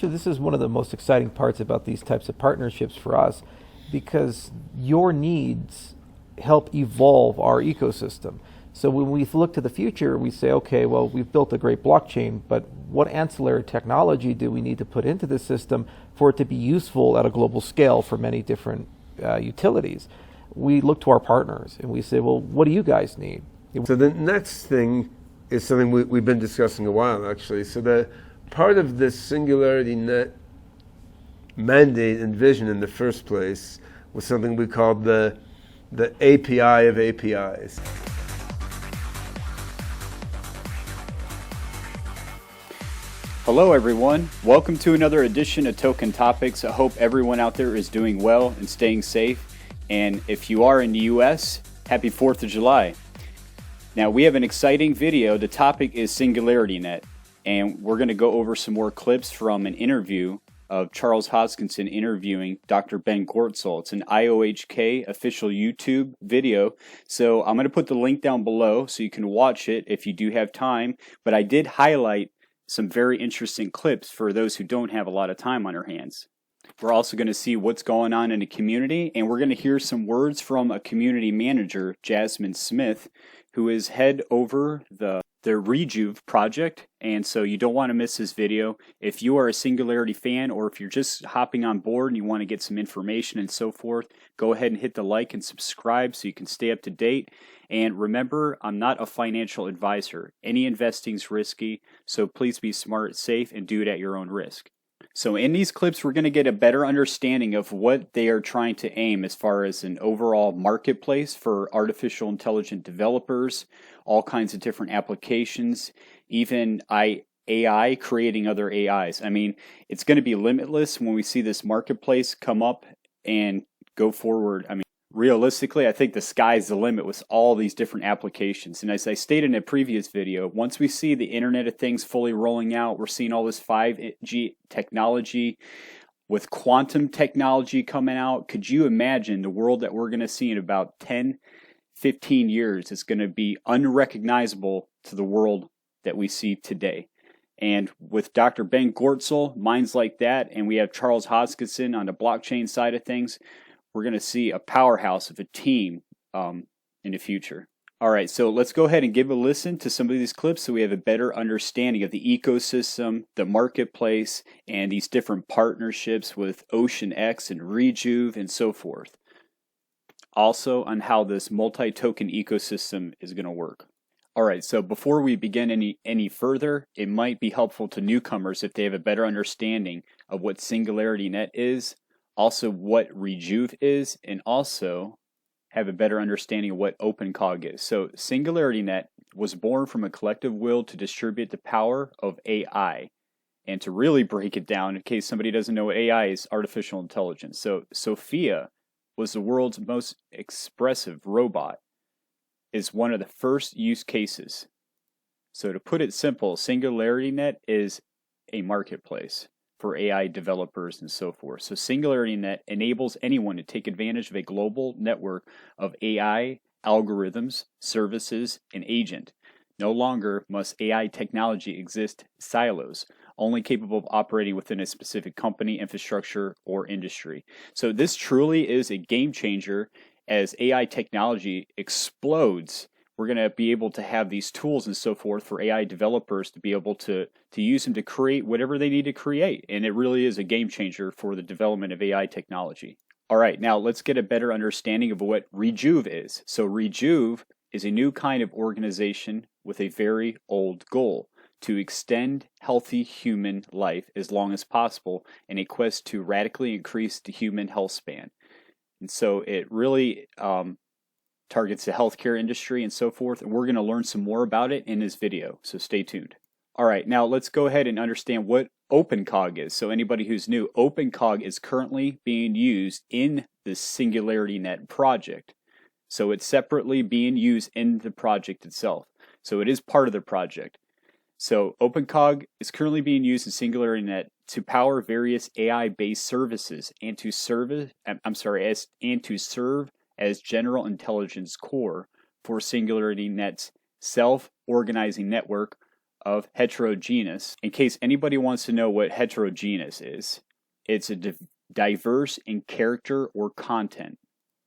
actually, this is one of the most exciting parts about these types of partnerships for us, because your needs help evolve our ecosystem. So when we look to the future, we say, okay, well, we've built a great blockchain, but what ancillary technology do we need to put into the system for it to be useful at a global scale for many different utilities? We look to our partners and we say, well, what do you guys need? So the next thing is something we've been discussing a while, actually. So the part of the SingularityNET mandate and vision in the first place was something we called the API of APIs. Hello everyone, welcome to another edition of Token Topics. I hope everyone out there is doing well and staying safe. And if you are in the US, happy 4th of July. Now we have an exciting video. The topic is SingularityNET, and we're going to go over some more clips from an interview of Charles Hoskinson interviewing Dr. Ben Goertzel. It's an IOHK official YouTube video. So I'm going to put the link down below so you can watch it if you do have time. But I did highlight some very interesting clips for those who don't have a lot of time on their hands. We're also going to see what's going on in the community, and we're going to hear some words from a community manager, Jasmine Smith, who is head over the Rejuve project. And so you don't want to miss this video. If you are a Singularity fan, or if you're just hopping on board and you want to get some information and so forth, go ahead and hit the like and subscribe so you can stay up to date. And remember, I'm not a financial advisor. Any investing's risky, so please be smart, safe, and do it at your own risk. So in these clips, we're going to get a better understanding of what they are trying to aim as far as an overall marketplace for artificial intelligence developers, all kinds of different applications, even AI creating other AIs. I mean, it's going to be limitless when we see this marketplace come up and go forward. I mean, realistically, I think the sky's the limit with all these different applications. And as I stated in a previous video, once we see the Internet of Things fully rolling out, we're seeing all this 5G technology with quantum technology coming out. Could you imagine the world that we're going to see in about 10, 15 years is going to be unrecognizable to the world that we see today? And with Dr. Ben Goertzel, minds like that, and we have Charles Hoskinson on the blockchain side of things, we're going to see a powerhouse of a team in the future. All right, so let's go ahead and give a listen to some of these clips so we have a better understanding of the ecosystem, the marketplace, and these different partnerships with OceanX and Rejuve and so forth. Also on how this multi-token ecosystem is going to work. All right, so before we begin any further, it might be helpful to newcomers if they have a better understanding of what SingularityNET is, also what Rejuve is, and also have a better understanding of what Opencog is. So SingularityNET was born from a collective will to distribute the power of AI. And to really break it down, in case somebody doesn't know what AI is, artificial intelligence. So Sophia was the world's most expressive robot, is one of the first use cases. So to put it simple, SingularityNET is a marketplace for AI developers and so forth. So SingularityNET enables anyone to take advantage of a global network of AI algorithms, services, and agent. No longer must AI technology exist silos, only capable of operating within a specific company, infrastructure, or industry. So this truly is a game changer. As AI technology explodes, we're going to be able to have these tools and so forth for AI developers to be able to use them to create whatever they need to create. And it really is a game changer for the development of AI technology. All right, now let's get a better understanding of what Rejuve is. So Rejuve is a new kind of organization with a very old goal: to extend healthy human life as long as possible in a quest to radically increase the human health span. And so it really targets the healthcare industry and so forth, and we're going to learn some more about it in this video, so stay tuned. All right, now let's go ahead and understand what Opencog is. So anybody who's new, Opencog is currently being used in the SingularityNET project. So it's separately being used in the project itself. So it is part of the project. So Opencog is currently being used in SingularityNET to power various AI-based services and to serve as general intelligence core for SingularityNET's self-organizing network of heterogeneous. In case anybody wants to know what heterogeneous is, it's a diverse in character or content.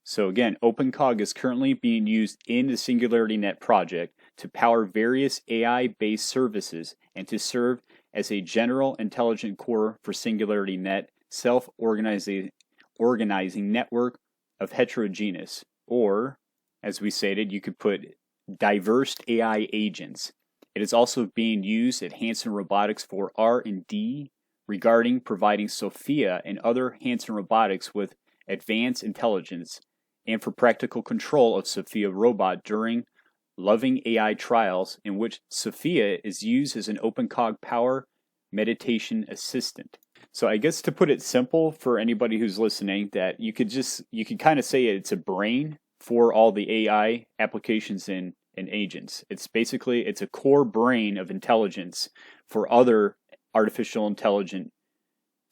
So again, Opencog is currently being used in the SingularityNET project to power various AI-based services and to serve as a general intelligent core for SingularityNET self-organizing network of heterogeneous, or, as we stated, you could put diverse AI agents. It is also being used at Hanson Robotics for R&D regarding providing Sophia and other Hanson Robotics with advanced intelligence and for practical control of Sophia robot during loving AI trials in which Sophia is used as an Opencog power meditation assistant. So I guess to put it simple for anybody who's listening, that you could kind of say it's a brain for all the AI applications and agents. It's a core brain of intelligence for other artificial intelligence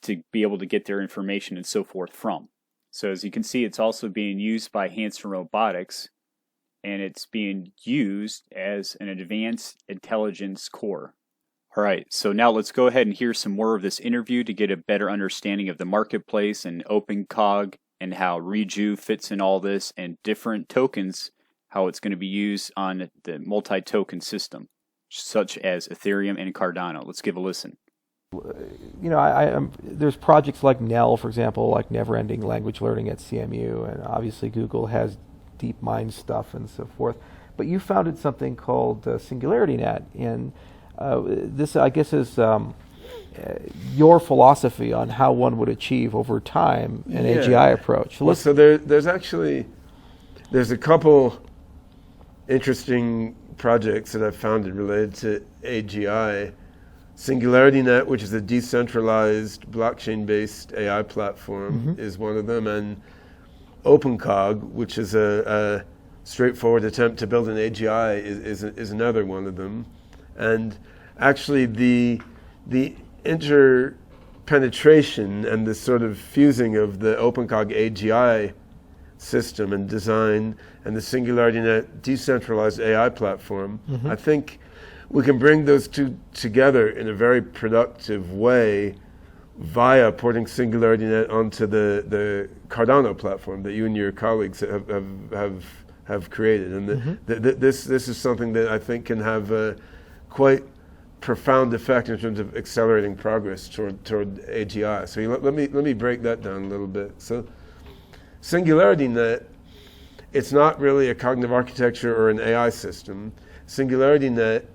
to be able to get their information and so forth from. So as you can see, it's also being used by Hanson Robotics, and it's being used as an advanced intelligence core. All right, so now let's go ahead and hear some more of this interview to get a better understanding of the marketplace and Opencog and how Reju fits in all this and different tokens, how it's going to be used on the multi-token system, such as Ethereum and Cardano. Let's give a listen. There's projects like NEL, for example, like Never Ending Language Learning at CMU, and obviously Google has DeepMind stuff and so forth. But you founded something called SingularityNET, and this, I guess, is your philosophy on how one would achieve over time an AGI approach. So there's a couple interesting projects that I've founded related to AGI. SingularityNET, which is a decentralized blockchain-based AI platform, is one of them, and Opencog, which is a straightforward attempt to build an AGI, is another one of them. And actually, the interpenetration and the sort of fusing of the Opencog AGI system and design and the SingularityNET decentralized AI platform, I think we can bring those two together in a very productive way via porting SingularityNET onto the Cardano platform that you and your colleagues have created. And this is something that I think can have a quite profound effect in terms of accelerating progress toward AGI. So let me break that down a little bit. So SingularityNET, it's not really a cognitive architecture or an AI system. SingularityNET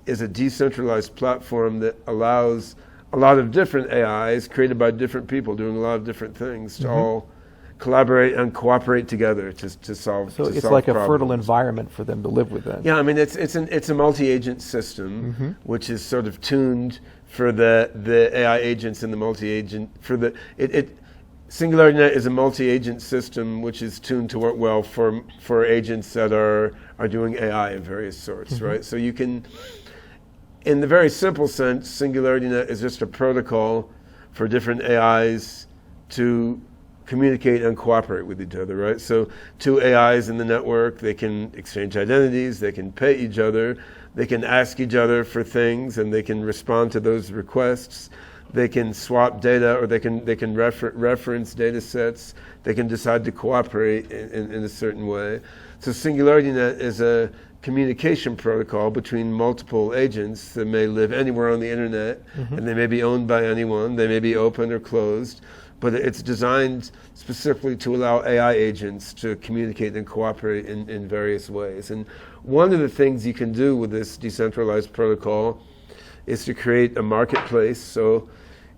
is a decentralized platform that allows a lot of different AIs created by different people doing a lot of different things to all collaborate and cooperate together to solve. So it's like a fertile environment for them to live within. Yeah, I mean it's a multi-agent system which is sort of tuned for the AI agents and the multi-agent for the SingularityNET is a multi-agent system which is tuned to work well for agents that are doing AI of various sorts, right? So you can, in the very simple sense, SingularityNET is just a protocol for different AIs to communicate and cooperate with each other, right? So two AIs in the network, they can exchange identities, they can pay each other, they can ask each other for things, and they can respond to those requests. They can swap data, or they can reference data sets. They can decide to cooperate in a certain way. So SingularityNET is a communication protocol between multiple agents that may live anywhere on the internet, and they may be owned by anyone. They may be open or closed, but it's designed specifically to allow AI agents to communicate and cooperate in various ways. And one of the things you can do with this decentralized protocol is to create a marketplace. So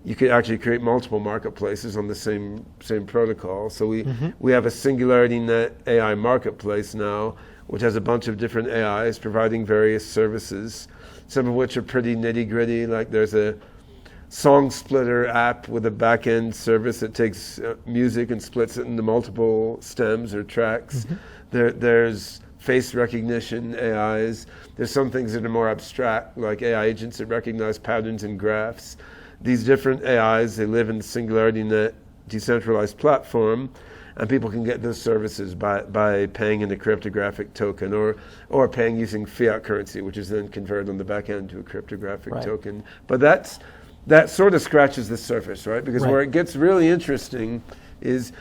you could actually create multiple marketplaces on the same protocol. So we have a SingularityNET AI marketplace now, which has a bunch of different AIs providing various services, some of which are pretty nitty-gritty, like there's a song splitter app with a back-end service that takes music and splits it into multiple stems or tracks. There's face recognition AIs. There's some things that are more abstract, like AI agents that recognize patterns in graphs. These different AIs, they live in the SingularityNET decentralized platform, and people can get those services by paying in a cryptographic token or paying using fiat currency, which is then converted on the back end to a cryptographic token. But that sort of scratches the surface, right? Because where it gets really interesting is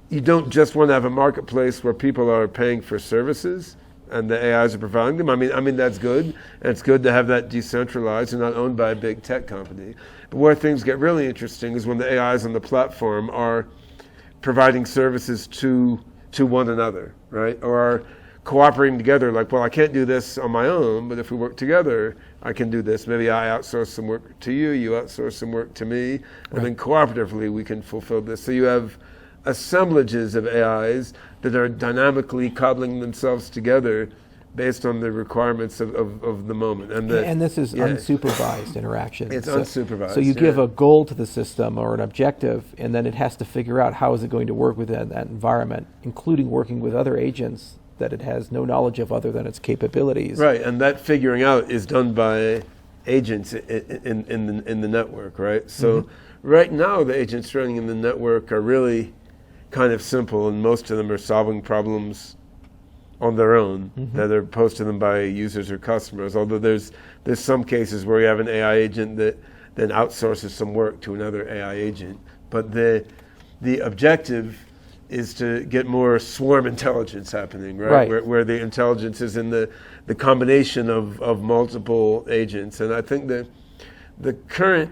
you don't just want to have a marketplace where people are paying for services and the AIs are providing them. I mean that's good, and it's good to have that decentralized and not owned by a big tech company. But where things get really interesting is when the AIs on the platform are providing services to one another, right? Or are cooperating together, like, well, I can't do this on my own, but if we work together, I can do this. Maybe I outsource some work to you, you outsource some work to me, and then cooperatively we can fulfill this. So you have assemblages of AIs that are dynamically cobbling themselves together based on the requirements of the moment. And this is unsupervised interaction. It's unsupervised. So you give a goal to the system or an objective, and then it has to figure out how is it going to work within that environment, including working with other agents that it has no knowledge of other than its capabilities. Right, and that figuring out is done by agents in the network, right? So right now the agents running in the network are really kind of simple, and most of them are solving problems on their own that are posed to them by users or customers, although there's some cases where you have an AI agent that then outsources some work to another AI agent. But the objective is to get more swarm intelligence happening, right? Where the intelligence is in the combination of multiple agents. And I think that the current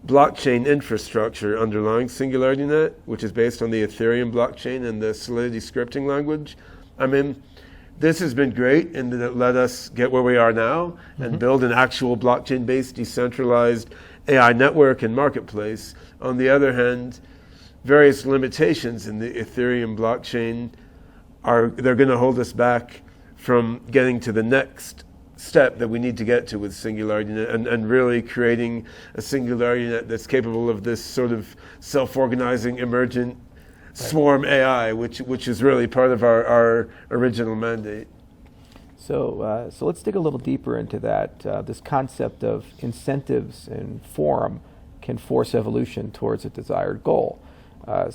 blockchain infrastructure underlying SingularityNET, which is based on the Ethereum blockchain and the Solidity scripting language, I mean, this has been great in that it let us get where we are now and build an actual blockchain-based decentralized AI network and marketplace. On the other hand, various limitations in the Ethereum blockchain they're going to hold us back from getting to the next step that we need to get to with SingularityNet and really creating a SingularityNet that's capable of this sort of self-organizing emergent swarm AI, which is really part of our original mandate. So let's dig a little deeper into that. This concept of incentives and forum can force evolution towards a desired goal. And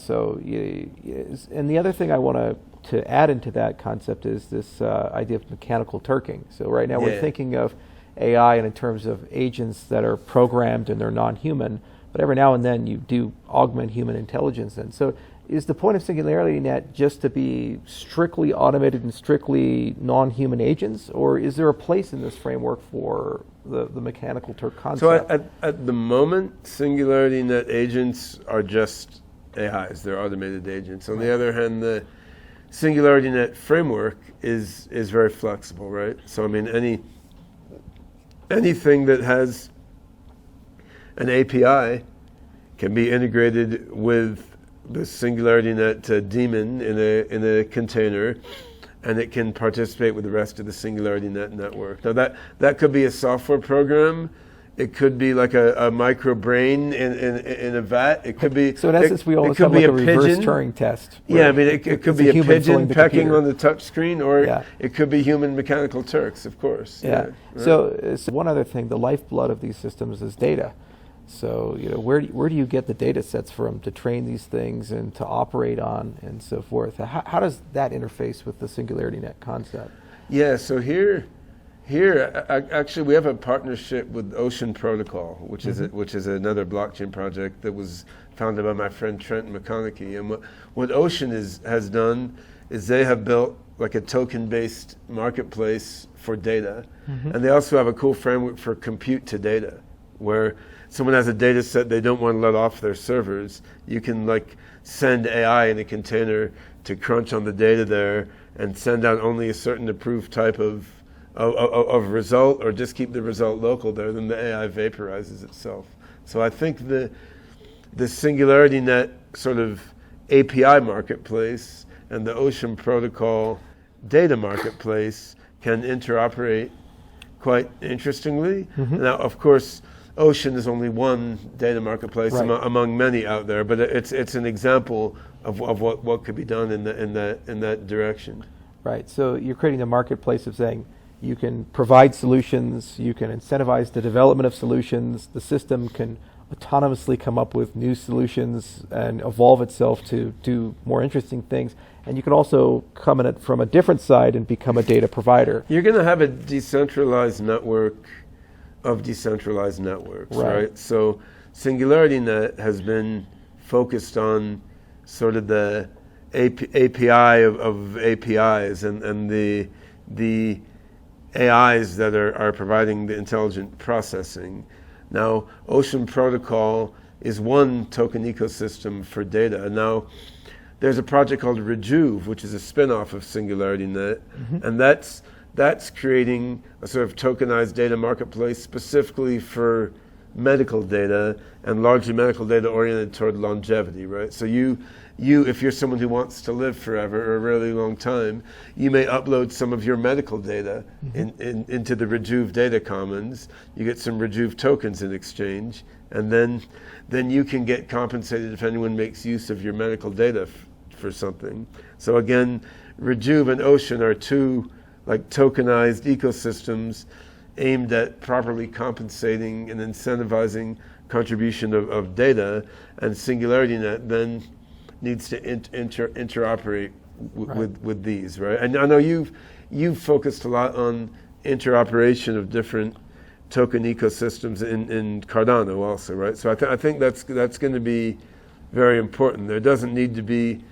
the other thing I want to add into that concept is this idea of mechanical turking. So right now we're thinking of AI in terms of agents that are programmed and they're non-human, but every now and then you do augment human intelligence. And so is the point of SingularityNET just to be strictly automated and strictly non-human agents, or is there a place in this framework for the mechanical Turk concept? So at the moment, SingularityNET agents are just AIs, they're automated agents. On the other hand, the SingularityNET framework is very flexible, right? So I mean, anything that has an API can be integrated with the SingularityNET daemon in a container, and it can participate with the rest of the SingularityNET network. Now that could be a software program. It could be like a micro brain in a vat. It could be. So in essence, we always have like a reverse Turing test. Yeah, I mean, it could be a pigeon pecking on the touch screen, or it could be human mechanical Turks, of course. Yeah. Right. So one other thing, the lifeblood of these systems is data. So where do you get the data sets from to train these things and to operate on and so forth? How does that interface with the SingularityNET concept? Yeah. So here, actually, we have a partnership with Ocean Protocol, which is another blockchain project that was founded by my friend Trent McConaughey. And what Ocean has done is they have built like a token-based marketplace for data, and they also have a cool framework for compute to data, where someone has a data set they don't want to let off their servers. You can like send AI in a container to crunch on the data there and send out only a certain approved type of result, or just keep the result local there, then the AI vaporizes itself. So I think the SingularityNET sort of API marketplace and the Ocean Protocol data marketplace can interoperate quite interestingly. Now, of course, Ocean is only one data marketplace among many out there, but it's an example of what could be done in that direction. Right. So you're creating a marketplace of saying, you can provide solutions, you can incentivize the development of solutions, the system can autonomously come up with new solutions and evolve itself to do more interesting things. And you can also come at it from a different side and become a data provider. You're going to have a decentralized network of decentralized networks, right? So SingularityNET has been focused on sort of the API of APIs and the AIs that are providing the intelligent processing. Now, Ocean Protocol is one token ecosystem for data. And now, there's a project called Rejuve, which is a spin-off of SingularityNET, and that's creating a sort of tokenized data marketplace specifically for medical data, and largely medical data oriented toward longevity, right? So you, if you're someone who wants to live forever or a really long time, you may upload some of your medical data into the Rejuve data commons. You get some Rejuve tokens in exchange, and then you can get compensated if anyone makes use of your medical data for something. So again, Rejuve and Ocean are two like tokenized ecosystems aimed at properly compensating and incentivizing contribution of data, and SingularityNET then needs to interoperate with these, right? And I know you've focused a lot on interoperation of different token ecosystems in Cardano also, right? So I think that's going to be very important. There doesn't need to be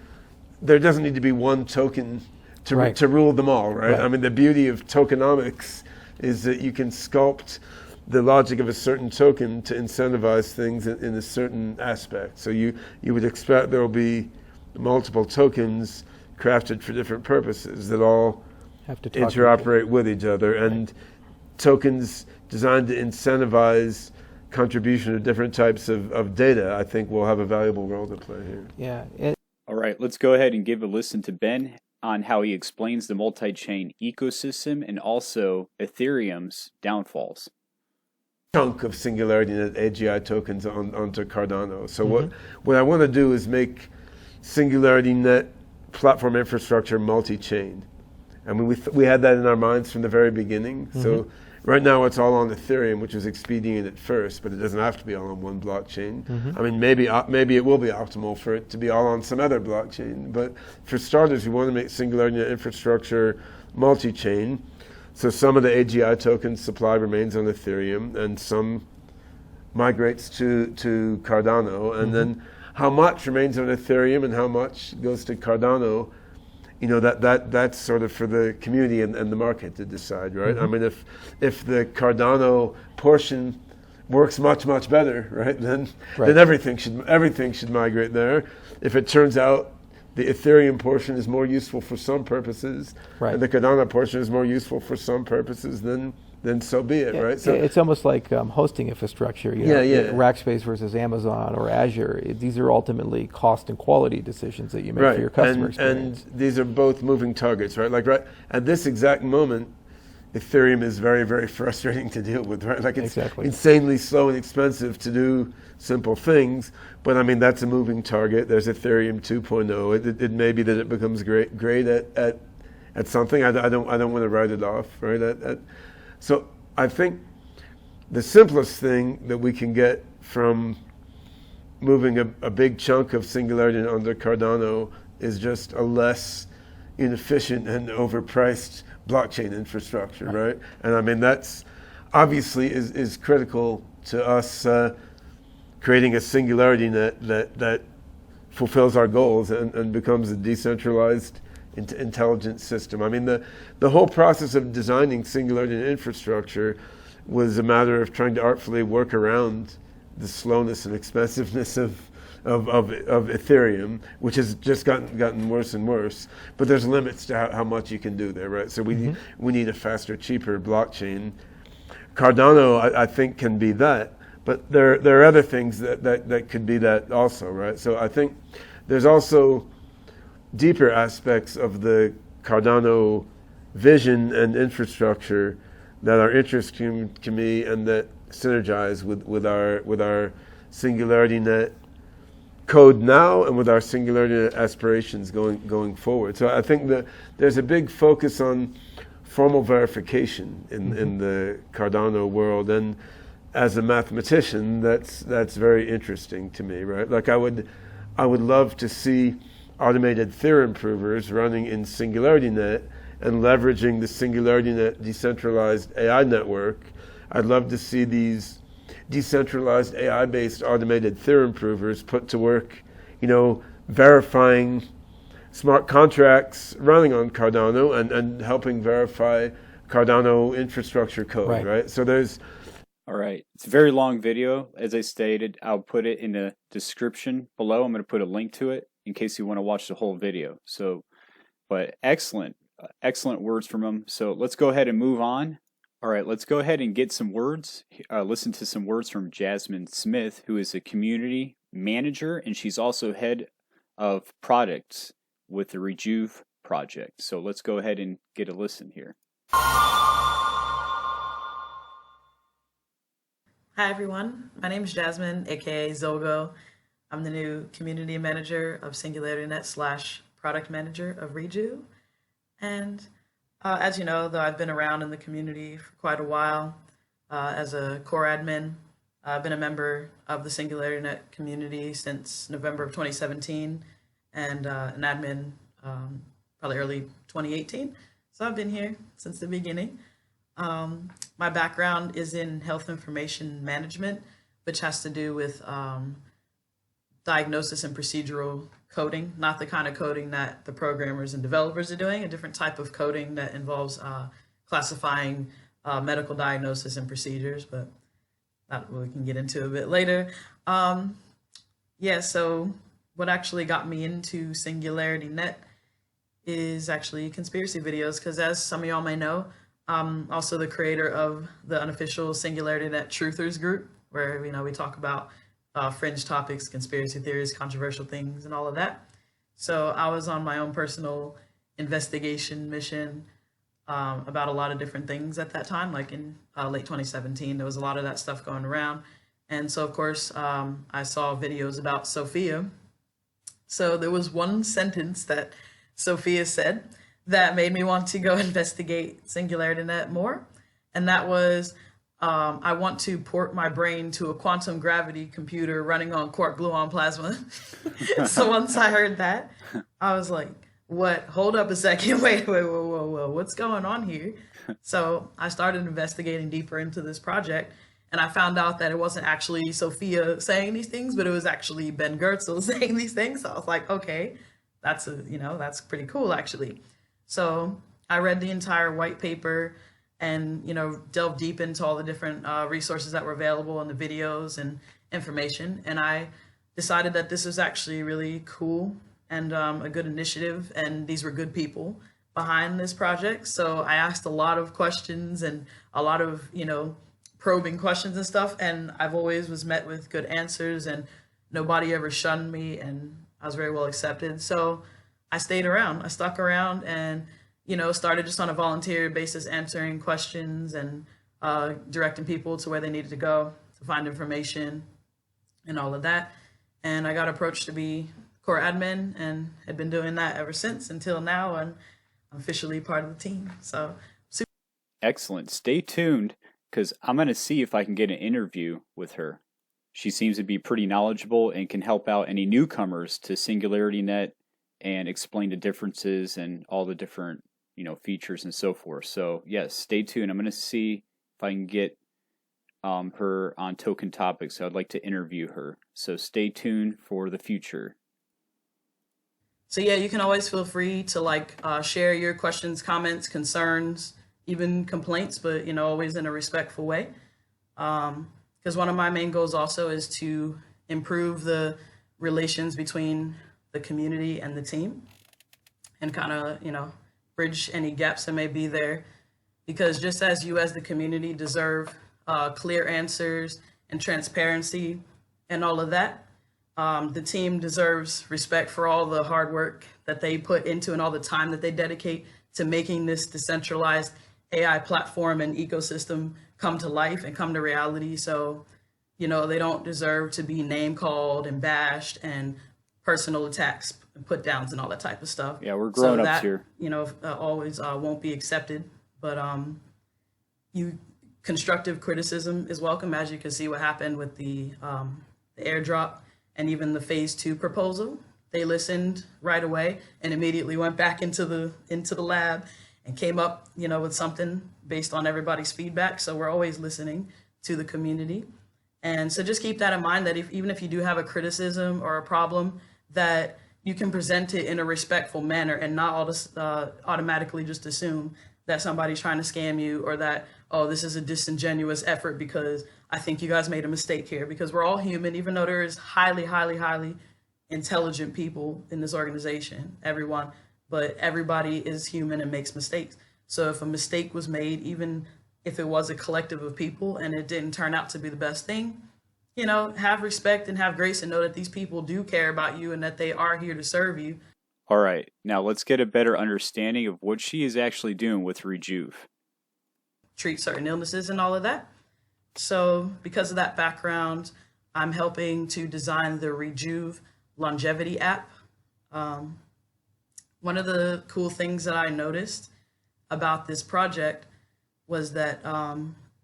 one token to rule them all, right? I mean, the beauty of tokenomics is that you can sculpt the logic of a certain token to incentivize things in a certain aspect. So you would expect there will be multiple tokens crafted for different purposes that all have to interoperate with each other, and tokens designed to incentivize contribution of different types of data, I think will have a valuable role to play here. Yeah. All right, let's go ahead and give a listen to Ben on how he explains the multi-chain ecosystem and also Ethereum's downfalls. Chunk of SingularityNET AGI tokens onto Cardano. So what I want to do is make SingularityNET platform infrastructure multi-chain. I mean, we had that in our minds from the very beginning. So right now it's all on Ethereum, which was expedient at first, but it doesn't have to be all on one blockchain. I mean, maybe it will be optimal for it to be all on some other blockchain. But for starters, we want to make SingularityNET infrastructure multi-chain. So some of the AGI token supply remains on Ethereum, and some migrates to Cardano. And then how much remains on Ethereum and how much goes to Cardano, you know, that's sort of for the community and the market to decide, right? I mean, if the Cardano portion works much better, right, then everything should migrate there. If it turns out the Ethereum portion is more useful for some purposes, and the Cardano portion is more useful for some purposes, then so be it, right? So it's almost like hosting infrastructure. You know, Rackspace versus Amazon or Azure. These are ultimately cost and quality decisions that you make for your customer experience. And these are both moving targets, right? Like at this exact moment, Ethereum is very, very frustrating to deal with, right? Like it's insanely slow and expensive to do simple things, but I mean, that's a moving target. There's Ethereum 2.0. It may be that it becomes great at something. I don't want to write it off, right? So I think the simplest thing that we can get from moving a big chunk of Singularity under Cardano is just a less inefficient and overpriced blockchain infrastructure, right? And I mean, that's obviously is critical to us creating a SingularityNET that fulfills our goals and becomes a decentralized intelligent system. I mean, the whole process of designing SingularityNET infrastructure was a matter of trying to artfully work around the slowness and expensiveness of Ethereum, which has just gotten worse and worse. But there's limits to how much you can do there, right? So we need a faster, cheaper blockchain. Cardano, I think, can be that, but there are other things that could be that also, right? So I think there's also deeper aspects of the Cardano vision and infrastructure that are interesting to me and that synergize with our SingularityNET code now and with our SingularityNET aspirations going forward. So I think that there's a big focus on formal verification in the Cardano world, and as a mathematician, that's very interesting to me, right? Like I would love to see automated theorem provers running in SingularityNet and leveraging the SingularityNet decentralized AI network. I'd love to see these decentralized AI-based automated theorem provers put to work, verifying smart contracts running on Cardano and helping verify Cardano infrastructure code, right? So there's... All right. It's a very long video. As I stated, I'll put it in the description below. I'm going to put a link to it in case you want to watch the whole video. But excellent words from him. So let's go ahead and move on. All right, let's go ahead and get some words, listen to some words from Jasmine Smith, who is a community manager, and she's also head of products with the Rejuve project. So let's go ahead and get a listen here. Hi everyone, my name is Jasmine, aka Zogo. I'm the new community manager of SingularityNet / product manager of Rejuve. And as you know, though I've been around in the community for quite a while as a core admin. I've been a member of the SingularityNet community since November of 2017 and an admin probably early 2018. So I've been here since the beginning. My background is in health information management, which has to do with diagnosis and procedural coding, not the kind of coding that the programmers and developers are doing, a different type of coding that involves classifying medical diagnosis and procedures, but that we can get into a bit later. So what actually got me into SingularityNet is actually conspiracy videos, because as some of y'all may know, I'm also the creator of the unofficial SingularityNet Truthers group, where we talk about fringe topics, conspiracy theories, controversial things, and all of that. So I was on my own personal investigation mission about a lot of different things at that time, like in late 2017. There was a lot of that stuff going around. And so, of course, I saw videos about Sophia. So there was one sentence that Sophia said that made me want to go investigate SingularityNet more. And that was, I want to port my brain to a quantum gravity computer running on quark gluon plasma. So once I heard that, I was like, what? Hold up a second. Wait, whoa. What's going on here? So I started investigating deeper into this project, and I found out that it wasn't actually Sophia saying these things, but it was actually Ben Goertzel saying these things. So I was like, okay, that's pretty cool, actually. So I read the entire white paper and, delved deep into all the different resources that were available and the videos and information. And I decided that this was actually really cool and a good initiative. And these were good people behind this project. So I asked a lot of questions and a lot of, probing questions and stuff. And I've always was met with good answers, and nobody ever shunned me, and I was very well accepted. So I stayed around. I stuck around and, started just on a volunteer basis answering questions and directing people to where they needed to go to find information and all of that. And I got approached to be core admin and had been doing that ever since until now, and I'm officially part of the team. So excellent. Stay tuned, because I'm going to see if I can get an interview with her. She seems to be pretty knowledgeable and can help out any newcomers to SingularityNet and explain the differences and all the different, features and so forth. So yes, stay tuned. I'm going to see if I can get her on Token Topics. So I'd like to interview her. So stay tuned for the future. So yeah, you can always feel free to share your questions, comments, concerns, even complaints, but always in a respectful way. Because one of my main goals also is to improve the relations between the community and the team, and kind of bridge any gaps that may be there. Because just as you as the community deserve clear answers and transparency and all of that, the team deserves respect for all the hard work that they put into and all the time that they dedicate to making this decentralized AI platform and ecosystem come to life and come to reality. So, they don't deserve to be name called and bashed and personal attacks and put downs and all that type of stuff. Yeah, we're grown ups here. Always won't be accepted. But you constructive criticism is welcome, as you can see what happened with the airdrop and even the phase 2 proposal. They listened right away and immediately went back into the lab and came up, with something based on everybody's feedback. So we're always listening to the community. And so just keep that in mind, that even if you do have a criticism or a problem, that you can present it in a respectful manner and not automatically just assume that somebody's trying to scam you, or that, oh, this is a disingenuous effort because I think you guys made a mistake here. Because we're all human, even though there is highly, highly, highly intelligent people in this organization, everyone, but everybody is human and makes mistakes. So if a mistake was made, even if it was a collective of people and it didn't turn out to be the best thing, have respect and have grace and know that these people do care about you and that they are here to serve you. All right, now let's get a better understanding of what she is actually doing with Rejuve. Treat certain illnesses and all of that. So because of that background, I'm helping to design the Rejuve longevity app. One of the cool things that I noticed about this project was that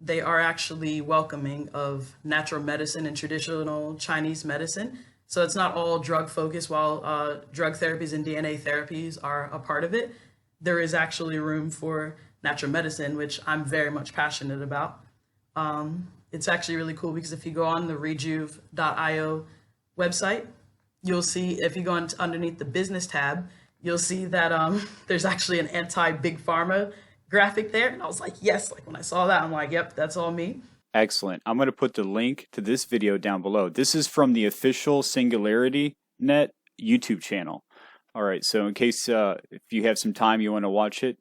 they are actually welcoming of natural medicine and traditional Chinese medicine. So it's not all drug focused. While drug therapies and DNA therapies are a part of it, there is actually room for natural medicine, which I'm very much passionate about. It's actually really cool because if you go on the rejuve.io website, you'll see, if you go underneath the business tab, you'll see that there's actually an anti-big pharma graphic there. And I was like, yes, like when I saw that, I'm like, yep, that's all me. Excellent. I'm going to put the link to this video down below. This is from the official SingularityNET YouTube channel. All right, so in case if you have some time you want to watch it,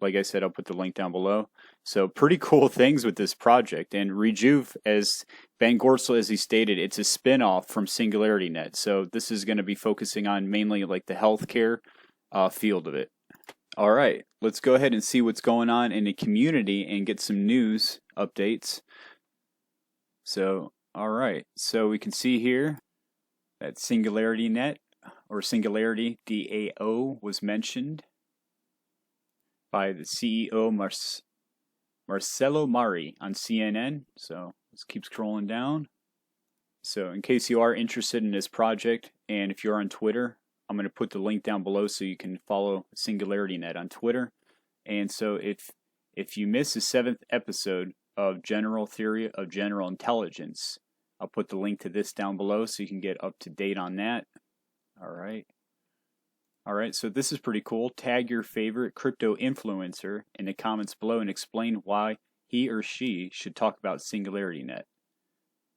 like I said, I'll put the link down below. So pretty cool things with this project. And Rejuve, as Ben Goertzel, as he stated, it's a spin-off from SingularityNET. So this is going to be focusing on mainly like the healthcare field of it. All right, let's go ahead and see what's going on in the community and get some news updates. So, all right, so we can see here that SingularityNET or Singularity DAO was mentioned by the CEO Marcelo Mari on CNN. So let's keep scrolling down. So in case you are interested in this project, and if you're on Twitter, I'm going to put the link down below so you can follow SingularityNET on Twitter. And so if you miss the 7th episode of General Theory of General Intelligence, I'll put the link to this down below so you can get up to date on that. All right. All right, so this is pretty cool. Tag your favorite crypto influencer in the comments below and explain why he or she should talk about SingularityNET.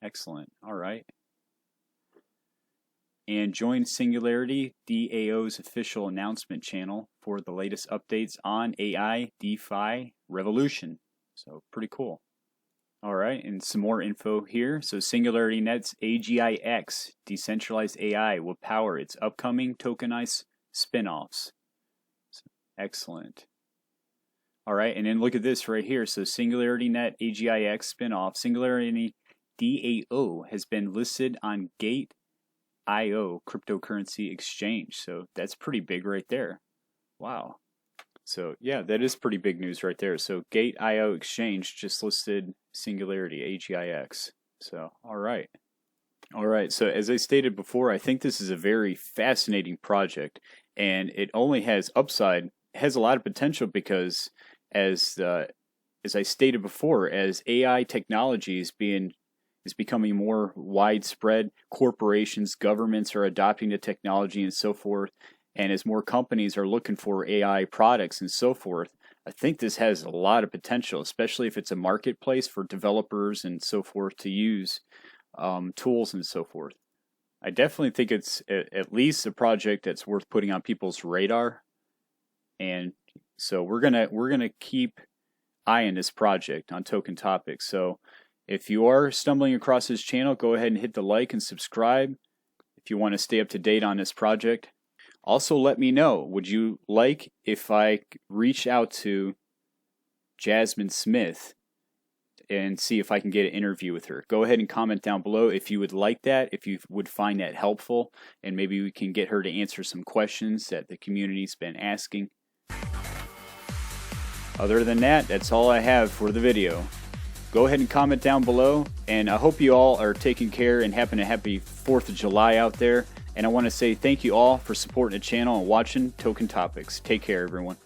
Excellent. All right. And join Singularity DAO's official announcement channel for the latest updates on AI DeFi revolution. So pretty cool. All right, and some more info here. So SingularityNET's AGIX decentralized AI will power its upcoming tokenized spin-offs. So, excellent. All right, and then look at this right here. So SingularityNET AGIX spin-off, Singularity DAO has been listed on Gate.io cryptocurrency exchange. So that's pretty big right there. Wow. So yeah, that is pretty big news right there. So Gate.io exchange just listed Singularity AGIX. So all right. All right, so as I stated before, I think this is a very fascinating project, and it only has upside, has a lot of potential because as I stated before, as AI technology is becoming more widespread, corporations, governments are adopting the technology and so forth, and as more companies are looking for AI products and so forth, I think this has a lot of potential, especially if it's a marketplace for developers and so forth to use tools and so forth. I definitely think it's at least a project that's worth putting on people's radar, and so we're gonna keep eyeing this project on Token Topics. So if you are stumbling across this channel, go ahead and hit the like and subscribe if you want to stay up to date on this project. Also, let me know, would you like if I reach out to Jasmine Smith and see if I can get an interview with her? Go ahead and comment down below if you would like that, if you would find that helpful, and maybe we can get her to answer some questions that the community's been asking. Other than that, that's all I have for the video. go ahead and comment down below. And I hope you all are taking care and having a happy 4th of July out there. And I want to say thank you all for supporting the channel and watching Token Topics. Take care, everyone.